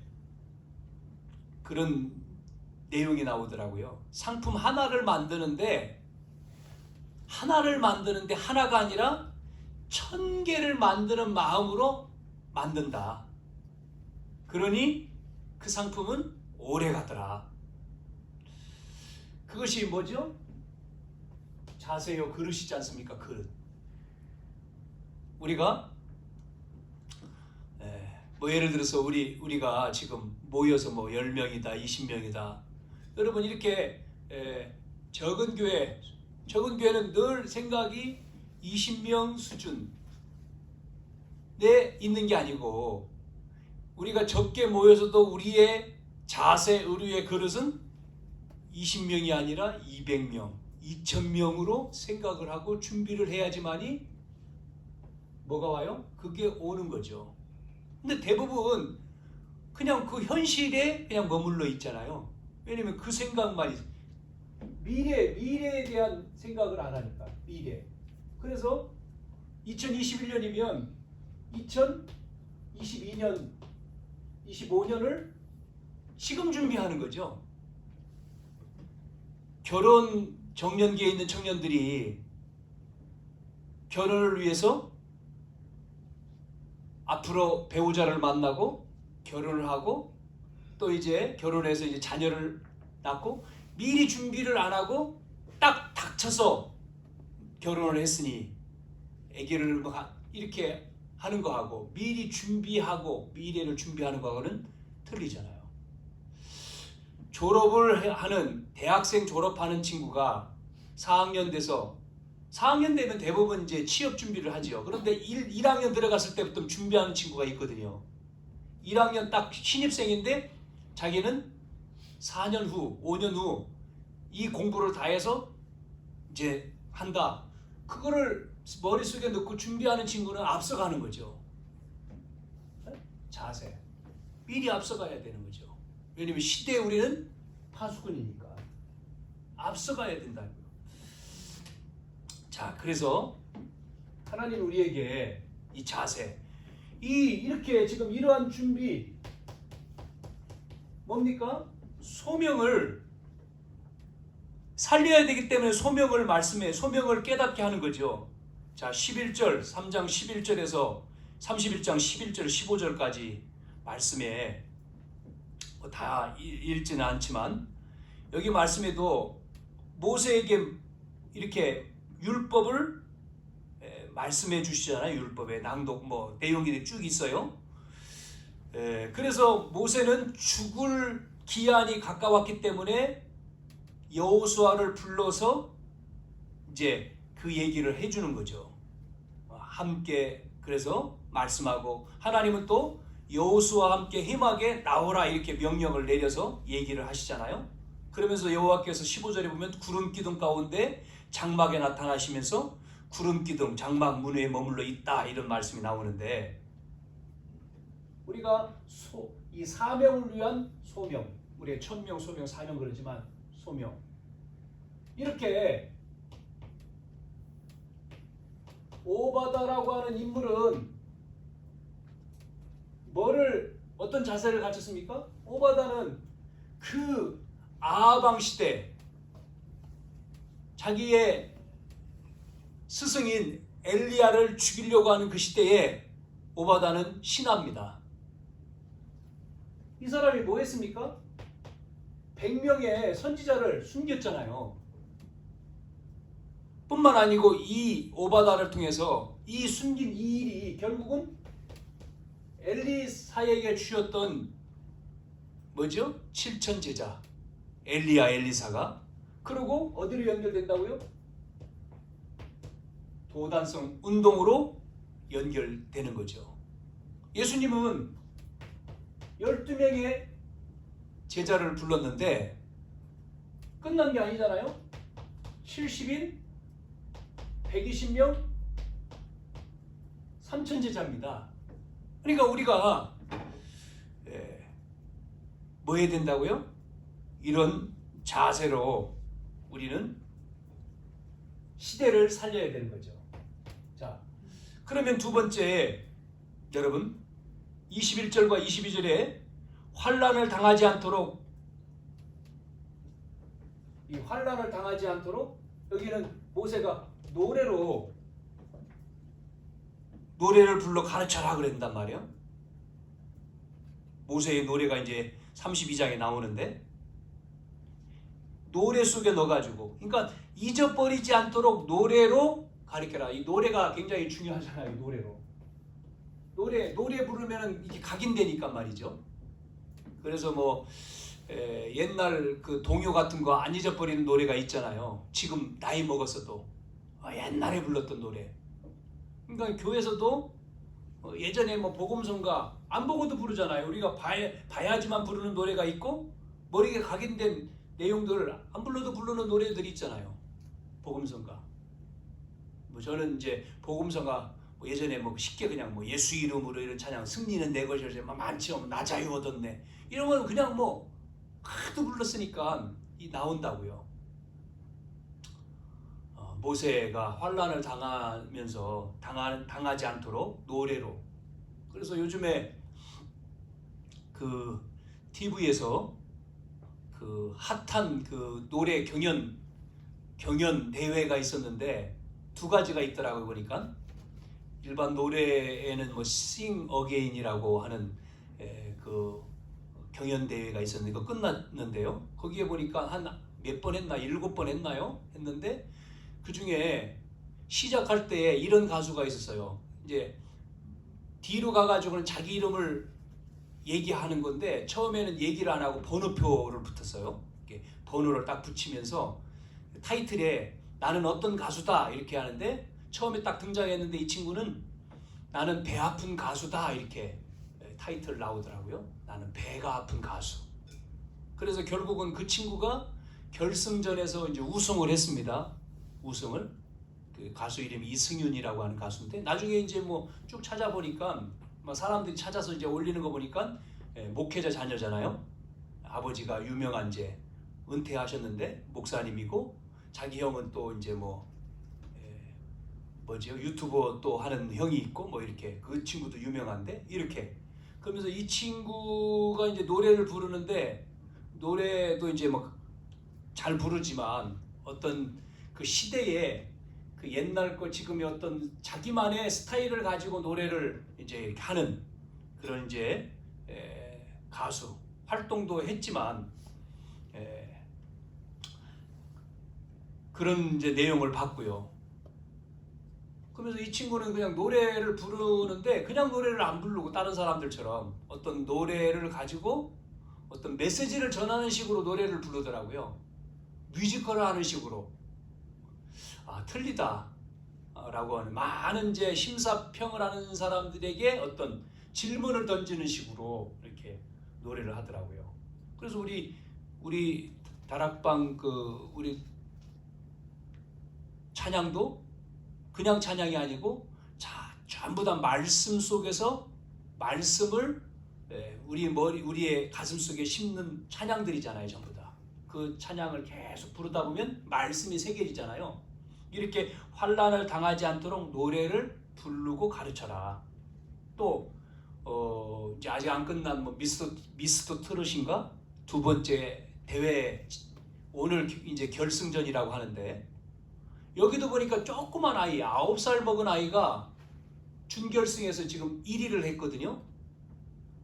그런 내용이 나오더라고요. 상품 하나를 만드는데 하나가 아니라 1000개를 만드는 마음으로 만든다. 그러니 그 상품은 오래 가더라. 그것이 뭐죠? 자세요. 그릇이지 않습니까? 그릇. 우리가 뭐 예를 들어서 우리가 지금 모여서 뭐 10명이다, 20명이다. 여러분 이렇게 적은 교회는 늘 생각이 20명 수준에 있는 게 아니고 우리가 적게 모여서도 우리의 자세, 의류의 그릇은 20명이 아니라 200명, 2000명으로 생각을 하고 준비를 해야지만이 뭐가 와요? 그게 오는 거죠. 근데 대부분 그냥 그 현실에 그냥 머물러 있잖아요. 왜냐면 그 생각만 미래에 대한 생각을 안 하니까. 미래. 그래서 2021년이면 2022년 25년을 지금 준비하는 거죠. 결혼 정년기에 있는 청년들이 결혼을 위해서 앞으로 배우자를 만나고 결혼을 하고 또 이제 결혼해서 이제 자녀를 낳고 미리 준비를 안 하고 딱 닥쳐서 결혼을 했으니 아기를 이렇게 하는 거하고 미리 준비하고 미래를 준비하는 거하고는 틀리잖아요. 졸업을 하는 대학생 졸업하는 친구가 4학년 돼서 4학년 되면 대부분 이제 취업 준비를 하죠. 그런데 1학년 들어갔을 때부터 준비하는 친구가 있거든요. 1학년 딱 신입생인데 자기는 4년 후, 5년 후 이 공부를 다 해서 이제 한다. 그거를 머릿속에 넣고 준비하는 친구는 앞서가는 거죠. 자세. 미리 앞서가야 되는 거죠. 왜냐면 시대에 우리는 파수꾼이니까 앞서가야 된다고요. 자, 그래서 하나님 우리에게 이 자세, 이렇게 지금 이러한 준비 뭡니까? 소명을 살려야 되기 때문에 소명을 말씀해 소명을 깨닫게 하는 거죠. 자, 11절 3장 11절에서 31장 11절 15절까지 말씀에 다 읽지는 않지만 여기 말씀에도 모세에게 이렇게 율법을 말씀해 주시잖아요. 율법에 낭독 내용이 쭉 있어요. 그래서 모세는 죽을 기한이 가까웠기 때문에 여호수아를 불러서 이제 그 얘기를 해주는 거죠. 함께 그래서 말씀하고 하나님은 또 여호수아와 함께 힘하게 나오라 이렇게 명령을 내려서 얘기를 하시잖아요. 그러면서 여호와께서 15절에 보면 구름 기둥 가운데 장막에 나타나시면서 구름 기둥 장막 문에 머물러 있다 이런 말씀이 나오는데 우리가 이 사명을 위한 소명, 우리의 천명, 소명, 사명 그러지만 소명 이렇게 오바다라고 하는 인물은 어떤 자세를 가졌습니까? 오바다는 그 아방 시대 자기의 스승인 엘리야를 죽이려고 하는 그 시대에 오바다는 신하입니다. 이 사람이 뭐 했습니까? 100명의 선지자를 숨겼잖아요. 뿐만 아니고 이 오바다를 통해서 이 숨긴 이 일이 결국은 엘리사에게 주셨던 뭐죠? 7천 제자 엘리야 엘리사가 그리고 어디로 연결된다고요? 도단성 운동으로 연결되는 거죠. 예수님은 12명의 제자를 불렀는데 끝난 게 아니잖아요. 70인 120명 3천 제자입니다. 그러니까 우리가 뭐 해야 된다고요? 이런 자세로 우리는 시대를 살려야 되는 거죠. 자, 그러면 두 번째 여러분 21절과 22절에 환난을 당하지 않도록 이 환난을 당하지 않도록 여기는 모세가 노래를 불러 가르쳐라 그랬단 말이에요. 모세의 노래가 이제 32장에 나오는데 노래 속에 넣어가지고 그러니까 잊어버리지 않도록 노래로 가르쳐라. 이 노래가 굉장히 중요하잖아요. 노래 부르면은 이게 각인되니까 말이죠. 그래서 옛날 그 동요 같은 거 안 잊어버리는 노래가 있잖아요. 지금 나이 먹었어도 옛날에 불렀던 노래. 그러니까 교회에서도 예전에 뭐 복음성가 안 보고도 부르잖아요. 우리가 봐야지만 부르는 노래가 있고 머리에 각인된 내용들을 안 불러도 부르는 노래들이 있잖아요. 복음성가. 뭐 저는 이제 복음성가 뭐 예전에 뭐 쉽게 그냥 뭐 예수 이름으로 이런 찬양, 승리는 내 것이라 많지요. 나 자유 얻었네. 이런 건 그냥 뭐 하도 불렀으니까 나온다고요. 모세가 환난을 당하면서 당하지 않도록 노래로. 그래서 요즘에 그 TV에서 그 핫한 그 노래 경연 대회가 있었는데 두 가지가 있더라고요. 보니까 일반 노래에는 뭐 Sing Again이라고 하는 그 경연 대회가 있었는데 그거 끝났는데요. 거기에 보니까 한 몇 번 했나 7번 했나요? 했는데 그 중에 시작할 때 이런 가수가 있었어요. 이제 뒤로 가가지고는 자기 이름을 얘기하는 건데 처음에는 얘기를 안 하고 번호표를 붙였어요. 이렇게 번호를 딱 붙이면서 타이틀에 나는 어떤 가수다 이렇게 하는데 처음에 딱 등장했는데 이 친구는 나는 배 아픈 가수다 이렇게 타이틀 나오더라고요. 나는 배가 아픈 가수. 그래서 결국은 그 친구가 결승전에서 이제 우승을 했습니다. 우승을. 그 가수 이름이 이승윤이라고 하는 가수인데 나중에 이제 뭐 쭉 찾아보니까 뭐 사람들이 찾아서 이제 올리는 거 보니까 목회자 자녀잖아요. 아버지가 유명한 이제 은퇴하셨는데 목사님이고 자기 형은 또 이제 뭐 뭐지요 유튜버 또 하는 형이 있고 뭐 이렇게 그 친구도 유명한데 이렇게 그러면서 이 친구가 이제 노래를 부르는데 노래도 이제 막 잘 부르지만 어떤 그 시대에 그 옛날 거 지금의 어떤 자기만의 스타일을 가지고 노래를 이제 이렇게 하는 그런 이제 가수 활동도 했지만 그런 이제 내용을 봤고요. 그러면서 이 친구는 그냥 노래를 부르는데 그냥 노래를 안 부르고 다른 사람들처럼 어떤 노래를 가지고 어떤 메시지를 전하는 식으로 노래를 부르더라고요. 뮤지컬을 하는 식으로. 틀리다 라고 하는 많은 이제 심사평을 하는 사람들에게 어떤 질문을 던지는 식으로 이렇게 노래를 하더라고요. 그래서 우리 다락방 우리 찬양도 그냥 찬양이 아니고 전부 다 말씀 속에서 말씀을 우리의 가슴 속에 심는 찬양들이잖아요. 전부 다. 그 찬양을 계속 부르다 보면 말씀이 새겨지잖아요. 이렇게 환난을 당하지 않도록 노래를 부르고 가르쳐라. 또 이제 아직 안 끝난 뭐 미스터 트롯인가 두 번째 대회 오늘 이제 결승전이라고 하는데 여기도 보니까 조그만 아이 9살 먹은 아이가 준결승에서 지금 1위를 했거든요.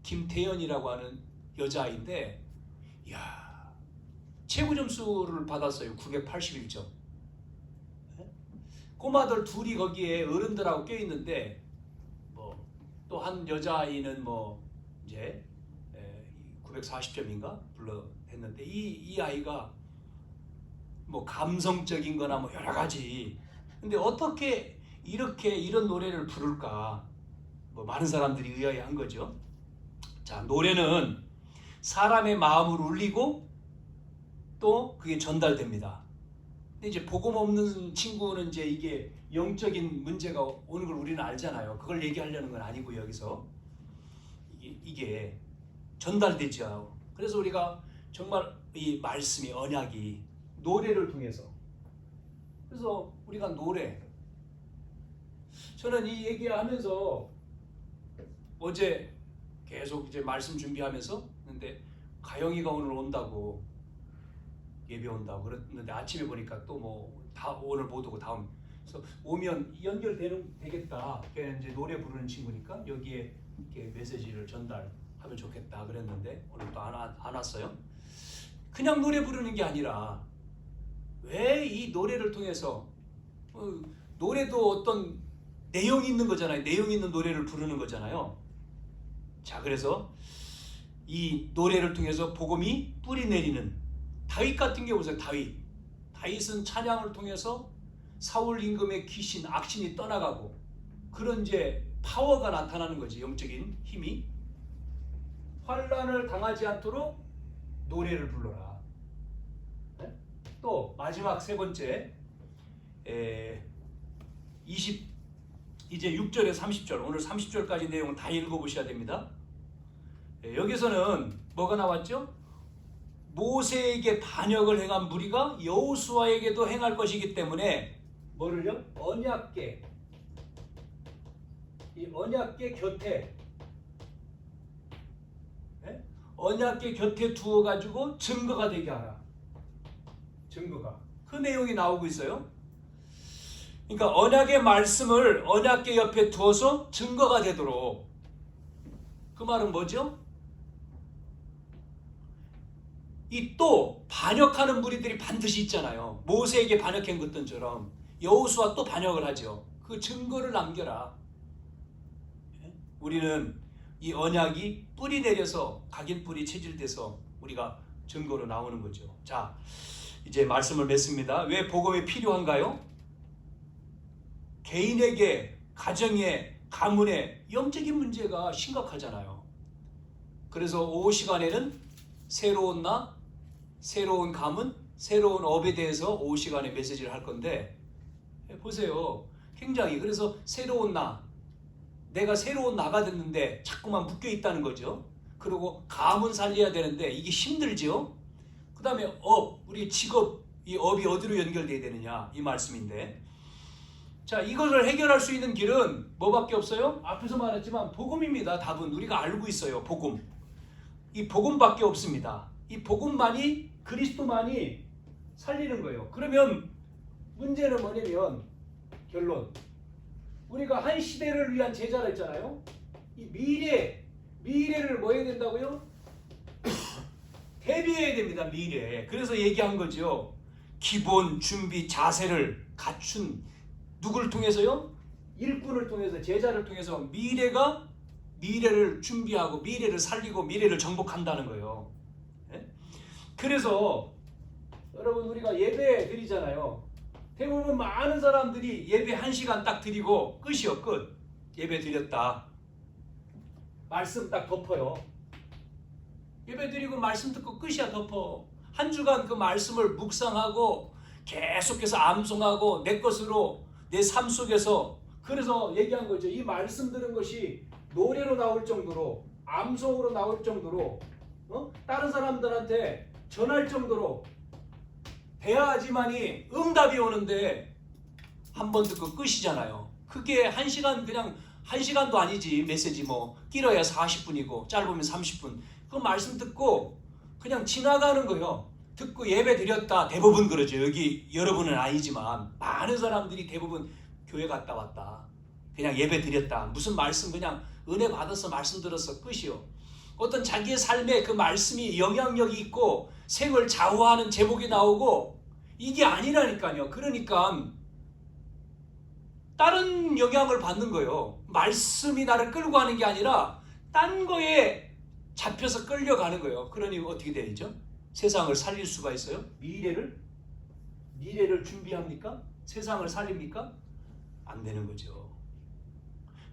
김태연이라고 하는 여자아이인데 이야 최고 점수를 받았어요. 981점. 꼬마들 둘이 거기에 어른들하고 껴있는데 뭐 또 한 여자아이는 뭐 이제 940점인가 했는데 이 아이가 뭐 감성적인 거나 뭐 여러 가지 근데 어떻게 이런 노래를 부를까 뭐 많은 사람들이 의아해한 거죠. 자, 노래는 사람의 마음을 울리고 또 그게 전달됩니다. 근데 이제 복음 없는 친구는 이제 이게 영적인 문제가 오는 걸 우리는 알잖아요. 그걸 얘기하려는 건 아니고 여기서 이게 전달되죠. 그래서 우리가 정말 이 말씀이 언약이 노래를 통해서 그래서 우리가 노래 저는 이 얘기하면서 어제 계속 이제 말씀 준비하면서 근데 가영이가 오늘 온다고 예배 온다고 그랬는데 아침에 보니까 또 뭐 오늘 못 오고 다음 그래서 오면 되겠다. 이제 노래 부르는 친구니까 여기에 이렇게 메시지를 전달하면 좋겠다 그랬는데 오늘 또 안 왔어요. 그냥 노래 부르는 게 아니라 왜 이 노래를 통해서 노래도 어떤 내용이 있는 거잖아요. 내용 있는 노래를 부르는 거잖아요. 자, 그래서 이 노래를 통해서 복음이 뿌리 내리는 다윗 같은 경우 보세요. 다윗은 찬양을 통해서 사울 임금의 악신이 떠나가고 그런 이제 파워가 나타나는 거지. 영적인 힘이. 환난을 당하지 않도록 노래를 불러라. 네? 또 마지막 세 번째, 이제 6절에서 30절, 오늘 30절까지 내용은 다 읽어보셔야 됩니다. 여기서는 뭐가 나왔죠? 모세에게 반역을 행한 무리가 여호수아에게도 행할 것이기 때문에 뭐를요? 언약궤, 이 언약궤 곁에, 언약궤 곁에 두어 가지고 증거가 되게 하라. 증거가, 그 내용이 나오고 있어요. 그러니까 언약의 말씀을 언약궤 옆에 두어서 증거가 되도록. 그 말은 뭐죠? 이 또 반역하는 무리들이 반드시 있잖아요. 모세에게 반역한 것들처럼 여호수아 또 반역을 하죠. 그 증거를 남겨라. 우리는 이 언약이 뿌리 내려서 각인 뿌리 체질돼서 우리가 증거로 나오는 거죠. 자, 이제 말씀을 맺습니다. 왜 복음이 필요한가요? 개인에게, 가정에, 가문에 영적인 문제가 심각하잖아요. 그래서 오후 시간에는 새로운 나, 새로운 가문, 새로운 업에 대해서 오후 시간에 메시지를 할 건데, 보세요. 굉장히, 그래서 새로운 나, 내가 새로운 나가 됐는데 자꾸만 묶여 있다는 거죠. 그리고 가문 살려야 되는데 이게 힘들죠. 그 다음에 업, 우리 직업, 이 업이 어디로 연결돼야 되느냐, 이 말씀인데, 자, 이것을 해결할 수 있는 길은 뭐밖에 없어요? 앞에서 말했지만 복음입니다. 답은 우리가 알고 있어요. 복음. 이 복음밖에 없습니다. 이 복음만이, 그리스도만이 살리는 거예요. 그러면 문제는 뭐냐면, 결론, 우리가 한 시대를 위한 제자라 했잖아요. 이 미래를 뭐 해야 된다고요? 대비해야 됩니다. 미래. 그래서 얘기한 거죠. 기본 준비 자세를 갖춘 누구를 통해서요? 일꾼을 통해서, 제자를 통해서 미래를 준비하고 미래를 살리고 미래를 정복한다는 거예요. 네? 그래서 여러분, 우리가 예배 드리잖아요. 대부분 많은 사람들이 예배 1시간 딱 드리고 끝이요. 끝. 예배 드렸다. 말씀 딱 덮어요. 예배 드리고 말씀 듣고 끝이야. 덮어. 한 주간 그 말씀을 묵상하고 계속해서 암송하고 내 것으로, 내 삶 속에서, 그래서 얘기한 거죠. 이 말씀 들은 것이 노래로 나올 정도로, 암송으로 나올 정도로, 다른 사람들한테 전할 정도로 돼야지만이 응답이 오는데 한 번 듣고 끝이잖아요. 그게 1시간, 그냥 1시간도 아니지. 메시지 뭐 길어야 40분이고 짧으면 30분. 그 말씀 듣고 그냥 지나가는 거예요. 듣고 예배 드렸다. 대부분 그러죠. 여기 여러분은 아니지만 많은 사람들이 대부분 교회 갔다 왔다. 그냥 예배 드렸다. 무슨 말씀, 그냥 은혜 받아서 말씀 들어서 끝이요. 어떤 자기의 삶에 그 말씀이 영향력이 있고 생을 좌우하는 제목이 나오고, 이게 아니라니까요. 그러니까 다른 영향을 받는 거예요. 말씀이 나를 끌고 가는 게 아니라 딴 거에 잡혀서 끌려가는 거예요. 그러니 어떻게 되죠? 세상을 살릴 수가 있어요? 미래를 준비합니까? 세상을 살립니까? 안 되는 거죠.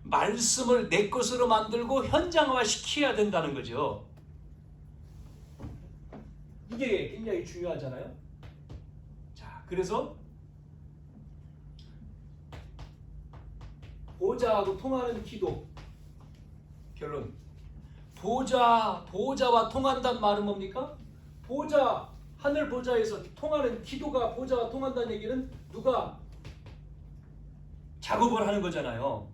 말씀을 내 것으로 만들고 현장화 시켜야 된다는 거죠. 이게 굉장히 중요하잖아요. 자, 그래서 보좌하고 통하는 기도. 결론. 보좌와 통한다는 말은 뭡니까? 보좌, 하늘 보좌에서 통하는 기도가 보좌와 통한다는 얘기는 누가 작업을 하는 거잖아요.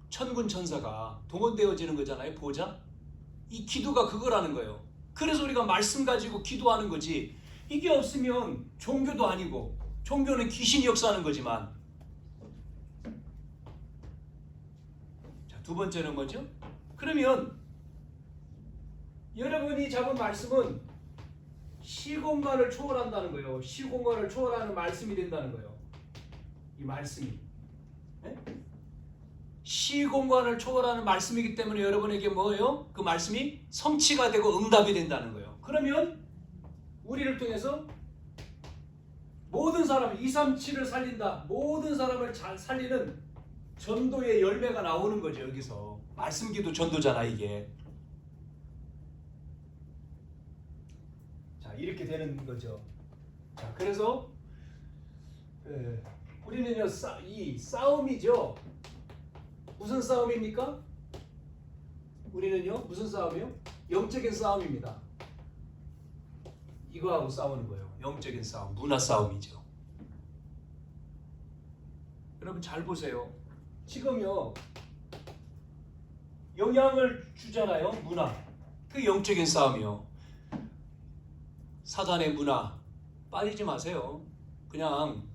천군 천사가 동원되어지는 거잖아요. 보좌. 이 기도가 그거라는 거예요. 그래서 우리가 말씀 가지고 기도하는 거지. 이게 없으면 종교도 아니고, 종교는 귀신이 역사하는 거지만. 자, 두 번째는 뭐죠? 그러면 여러분이 잡은 말씀은 시공간을 초월한다는 거예요. 시공간을 초월하는 말씀이 된다는 거예요. 이 말씀이. 네? 시공간을 초월하는 말씀이기 때문에 여러분에게 뭐예요? 그 말씀이 성취가 되고 응답이 된다는 거예요. 그러면 우리를 통해서 모든 사람, 237을 살린다. 모든 사람을 잘 살리는 전도의 열매가 나오는 거죠. 여기서 말씀기도 전도잖아 이게. 자, 이렇게 되는 거죠. 자, 그래서 우리는요, 이 싸움이죠. 무슨 싸움입니까? 우리는요, 무슨 싸움이요? 영적인 싸움입니다. 이거하고 싸우는 거예요. 영적인 싸움, 문화 싸움이죠. 여러분 잘 보세요. 지금요, 영향을 주잖아요. 문화. 그 영적인 싸움이요. 사단의 문화 빠지지 마세요. 그냥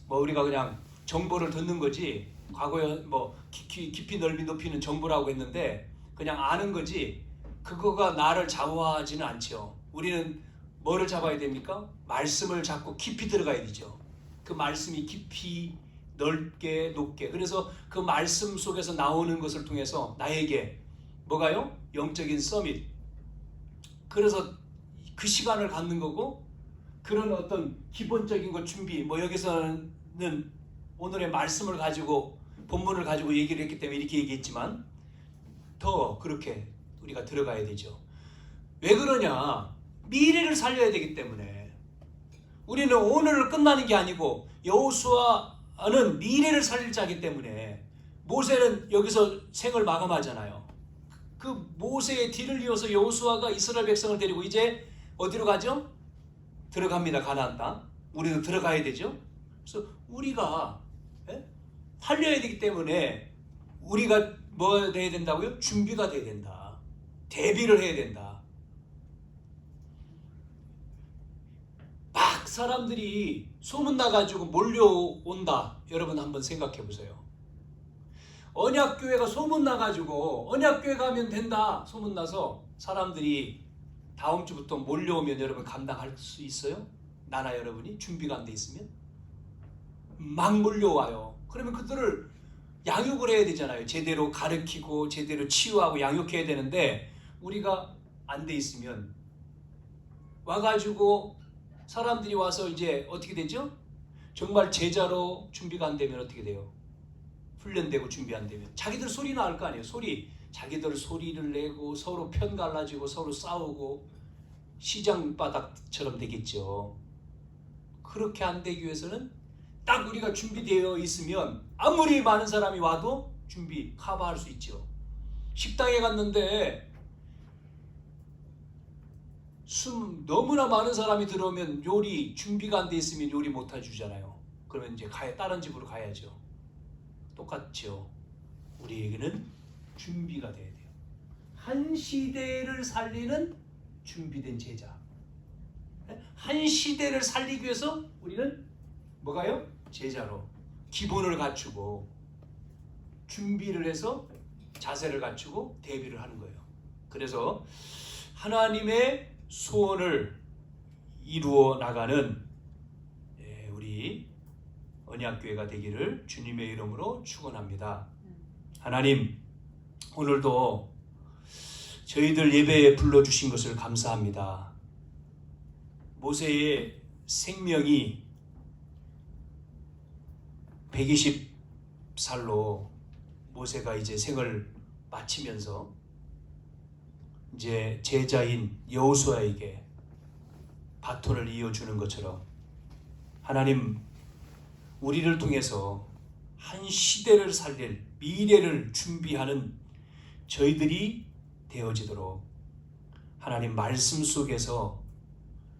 뭐 우리가 그냥 정보를 듣는 거지. 과거에 뭐 깊이 넓이 높이는 정보라고 했는데 그냥 아는 거지. 그거가 나를 좌우하지는 않죠. 우리는 뭐를 잡아야 됩니까? 말씀을 잡고 깊이 들어가야 되죠. 그 말씀이 깊이 넓게 높게. 그래서 그 말씀 속에서 나오는 것을 통해서 나에게 뭐가요? 영적인 서밋. 그래서 그 시간을 갖는 거고, 그런 어떤 기본적인 것 준비. 뭐 여기서는 오늘의 말씀을 가지고 본문을 가지고 얘기를 했기 때문에 이렇게 얘기했지만 더 그렇게 우리가 들어가야 되죠. 왜 그러냐? 미래를 살려야 되기 때문에. 우리는 오늘을 끝나는 게 아니고 여호수아는 미래를 살릴 자이기 때문에. 모세는 여기서 생을 마감하잖아요. 그 모세의 뒤를 이어서 여호수아가 이스라엘 백성을 데리고 이제 어디로 가죠? 들어갑니다. 가나안 땅. 우리도 들어가야 되죠. 그래서 우리가 살려야 되기 때문에 우리가 뭐 돼야 된다고요? 준비가 돼야 된다. 대비를 해야 된다. 막 사람들이 소문나가지고 몰려온다. 여러분 한번 생각해 보세요. 언약교회가 소문나가지고 언약교회 가면 된다. 소문나서 사람들이 다음 주부터 몰려오면 여러분 감당할 수 있어요? 나나 여러분이 준비가 안 돼 있으면? 막 몰려와요. 그러면 그들을 양육을 해야 되잖아요. 제대로 가르치고 제대로 치유하고 양육해야 되는데 우리가 안 돼 있으면 와가지고 사람들이 와서 이제 어떻게 되죠? 정말 제자로 준비가 안 되면 어떻게 돼요? 훈련되고 준비 안 되면 자기들 소리 나올 거 아니에요. 자기들 소리를 내고 서로 편 갈라지고 서로 싸우고 시장 바닥처럼 되겠죠. 그렇게 안 되기 위해서는 딱 우리가 준비되어 있으면 아무리 많은 사람이 와도 준비 커버할 수 있죠. 식당에 갔는데 너무나 많은 사람이 들어오면 요리 준비가 안 돼 있으면 요리 못 해주잖아요. 그러면 이제 다른 집으로 가야죠. 똑같죠. 우리에게는 준비가 돼야 돼요. 한 시대를 살리는 준비된 제자. 한 시대를 살리기 위해서 우리는 뭐가요? 제자로 기본을 갖추고 준비를 해서 자세를 갖추고 대비를 하는 거예요. 그래서 하나님의 소원을 이루어 나가는 우리 언약교회가 되기를 주님의 이름으로 축원합니다. 하나님, 오늘도 저희들 예배에 불러주신 것을 감사합니다. 모세의 생명이 120살로 모세가 이제 생을 마치면서 이제 제자인 여호수아에게 바톤을 이어주는 것처럼 하나님, 우리를 통해서 한 시대를 살릴 미래를 준비하는 저희들이 되어지도록 하나님 말씀 속에서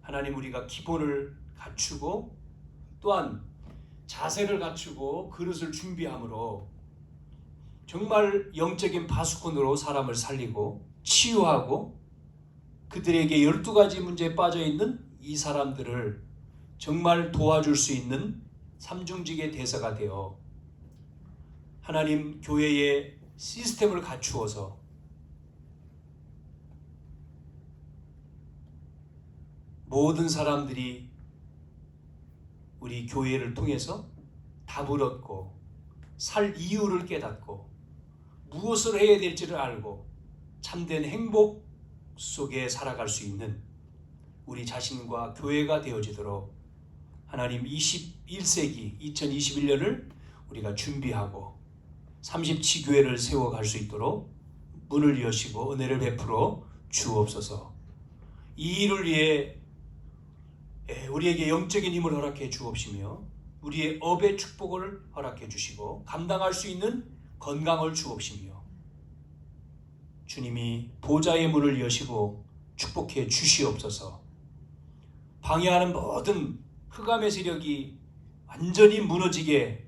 하나님 우리가 기본을 갖추고 또한 자세를 갖추고 그릇을 준비함으로 정말 영적인 파수꾼으로 사람을 살리고 치유하고 그들에게 12가지 문제에 빠져있는 이 사람들을 정말 도와줄 수 있는 삼중직의 대사가 되어 하나님 교회의 시스템을 갖추어서 모든 사람들이 우리 교회를 통해서 답을 얻고 살 이유를 깨닫고 무엇을 해야 될지를 알고 참된 행복 속에 살아갈 수 있는 우리 자신과 교회가 되어지도록 하나님 21세기 2021년을 우리가 준비하고 37교회를 세워갈 수 있도록 문을 여시고 은혜를 베풀어 주옵소서. 이 일을 위해 우리에게 영적인 힘을 허락해 주옵시며 우리의 업의 축복을 허락해 주시고 감당할 수 있는 건강을 주옵시며 주님이 보좌의 문을 여시고 축복해 주시옵소서. 방해하는 모든 흑암의 세력이 완전히 무너지게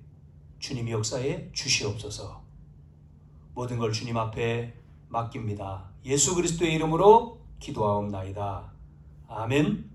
주님이 역사해 주시옵소서. 모든 걸 주님 앞에 맡깁니다. 예수 그리스도의 이름으로 기도하옵나이다. 아멘.